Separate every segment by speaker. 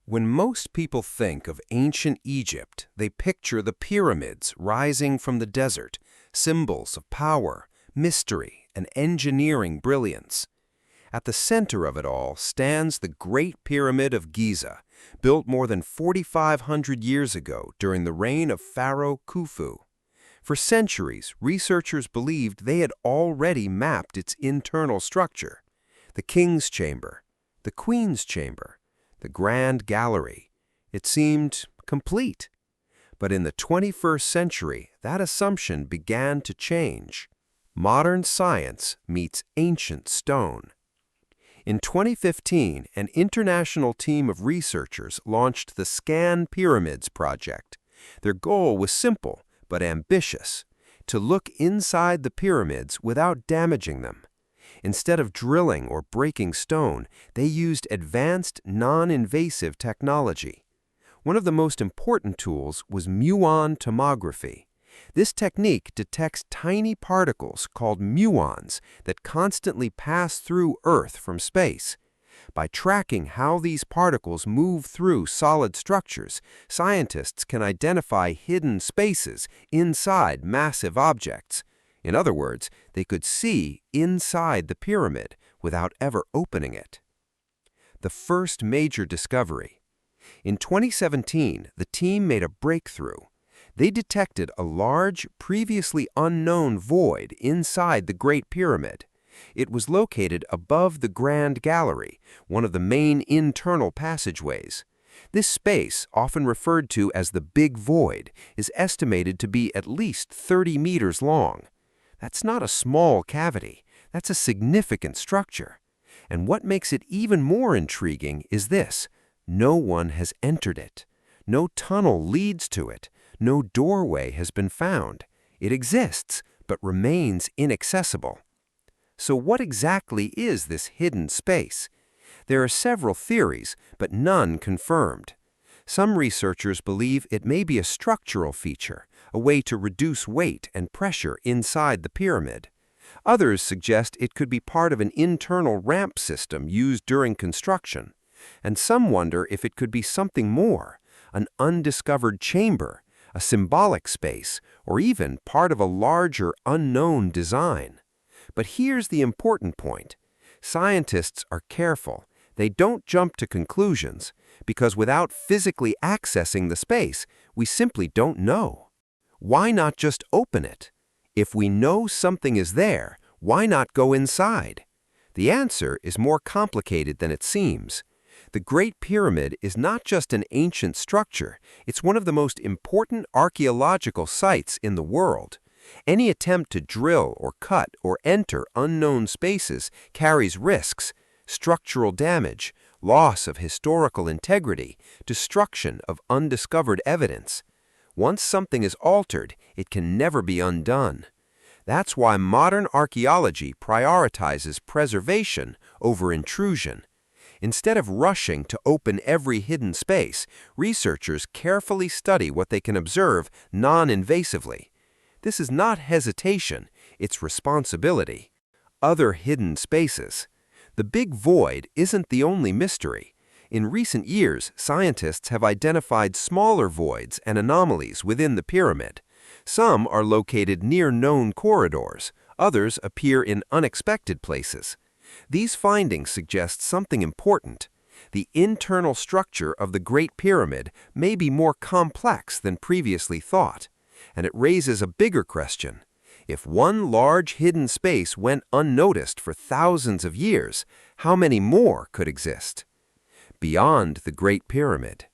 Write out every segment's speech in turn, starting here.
Speaker 1: When most people think of ancient Egypt, they picture the pyramids rising from the desert, symbols of power, mystery, and engineering brilliance. At the center of it all stands the Great Pyramid of Giza, built more than 4,500 years ago during the reign of Pharaoh Khufu. For centuries, researchers believed they had already mapped its internal structure: the king's chamber, the queen's chamber, the grand gallery. It seemed complete. But in the 21st century, that assumption began to change. Modern science meets ancient stone. In 2015, an international team of researchers launched the Scan Pyramids project. Their goal was simple but ambitious: to look inside the pyramids without damaging them. Instead of drilling or breaking stone, they used advanced, non-invasive technology. One of the most important tools was muon tomography. This technique detects tiny particles called muons that constantly pass through Earth from space. By tracking how these particles move through solid structures, scientists can identify hidden spaces inside massive objects. In other words, they could see inside the pyramid without ever opening it. The first major discovery. In 2017, the team made a breakthrough. They detected a large, previously unknown void inside the Great Pyramid. It was located above the Grand Gallery, one of the main internal passageways. This space, often referred to as the Big Void, is estimated to be at least 30 meters long. That's not a small cavity. That's a significant structure. And what makes it even more intriguing is this: no one has entered it. No tunnel leads to it. No doorway has been found. It exists, but remains inaccessible. So what exactly is this hidden space? There are several theories, but none confirmed. Some researchers believe it may be a structural feature, a way to reduce weight and pressure inside the pyramid. Others suggest it could be part of an internal ramp system used during construction. And some wonder if it could be something more: an undiscovered chamber, a symbolic space, or even part of a larger, unknown design. But here's the important point. Scientists are careful. They don't jump to conclusions, because without physically accessing the space, we simply don't know. Why not just open it? If we know something is there, why not go inside? The answer is more complicated than it seems. The Great Pyramid is not just an ancient structure, it's one of the most important archaeological sites in the world. Any attempt to drill or cut or enter unknown spaces carries risks: structural damage, loss of historical integrity, destruction of undiscovered evidence. Once something is altered, it can never be undone. That's why modern archaeology prioritizes preservation over intrusion. Instead of rushing to open every hidden space, researchers carefully study what they can observe non-invasively. This is not hesitation, it's responsibility. Other hidden spaces. The Big Void isn't the only mystery. In recent years, scientists have identified smaller voids and anomalies within the pyramid. Some are located near known corridors, others appear in unexpected places. These findings suggest something important. The internal structure of the Great Pyramid may be more complex than previously thought. And it raises a bigger question. If one large hidden space went unnoticed for thousands of years, how many more could exist? Beyond the Great Pyramid.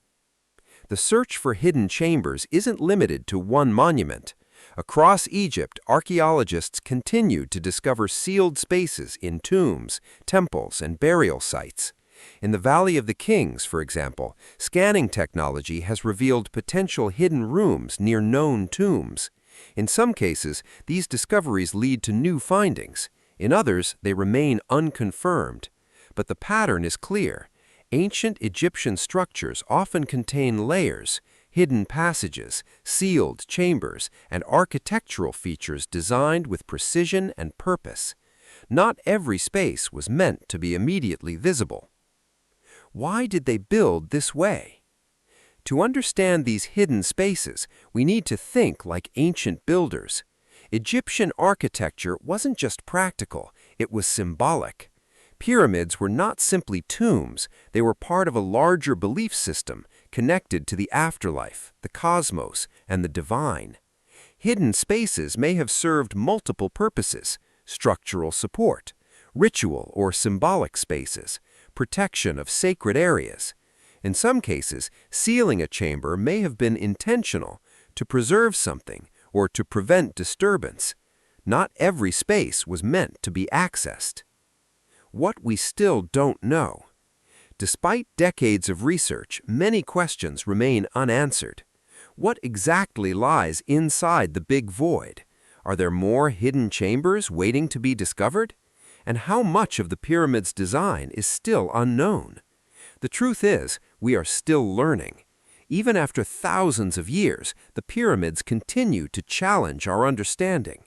Speaker 1: The search for hidden chambers isn't limited to one monument. Across Egypt, archaeologists continued to discover sealed spaces in tombs, temples, and burial sites. In the Valley of the Kings, for example, scanning technology has revealed potential hidden rooms near known tombs. In some cases, these discoveries lead to new findings. In others, they remain unconfirmed. But the pattern is clear. Ancient Egyptian structures often contain layers, hidden passages, sealed chambers, and architectural features designed with precision and purpose. Not every space was meant to be immediately visible. Why did they build this way? To understand these hidden spaces, we need to think like ancient builders. Egyptian architecture wasn't just practical, it was symbolic. Pyramids were not simply tombs, they were part of a larger belief system connected to the afterlife, the cosmos, and the divine. Hidden spaces may have served multiple purposes: structural support, ritual or symbolic spaces, protection of sacred areas. In some cases, sealing a chamber may have been intentional, to preserve something or to prevent disturbance. Not every space was meant to be accessed. What we still don't know. Despite decades of research, many questions remain unanswered. What exactly lies inside the big void? Are there more hidden chambers waiting to be discovered? And how much of the pyramid's design is still unknown? The truth is, we are still learning. Even after thousands of years, the pyramids continue to challenge our understanding.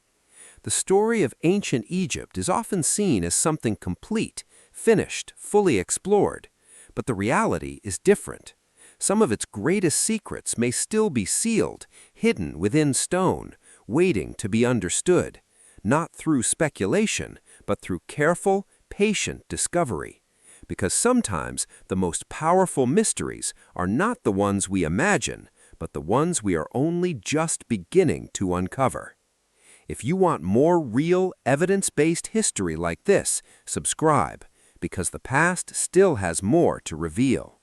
Speaker 1: The story of ancient Egypt is often seen as something complete, finished, fully explored. But the reality is different. Some of its greatest secrets may still be sealed, hidden within stone, waiting to be understood, not through speculation, but through careful, patient discovery. Because sometimes the most powerful mysteries are not the ones we imagine, but the ones we are only just beginning to uncover. If you want more real, evidence-based history like this, subscribe, because the past still has more to reveal.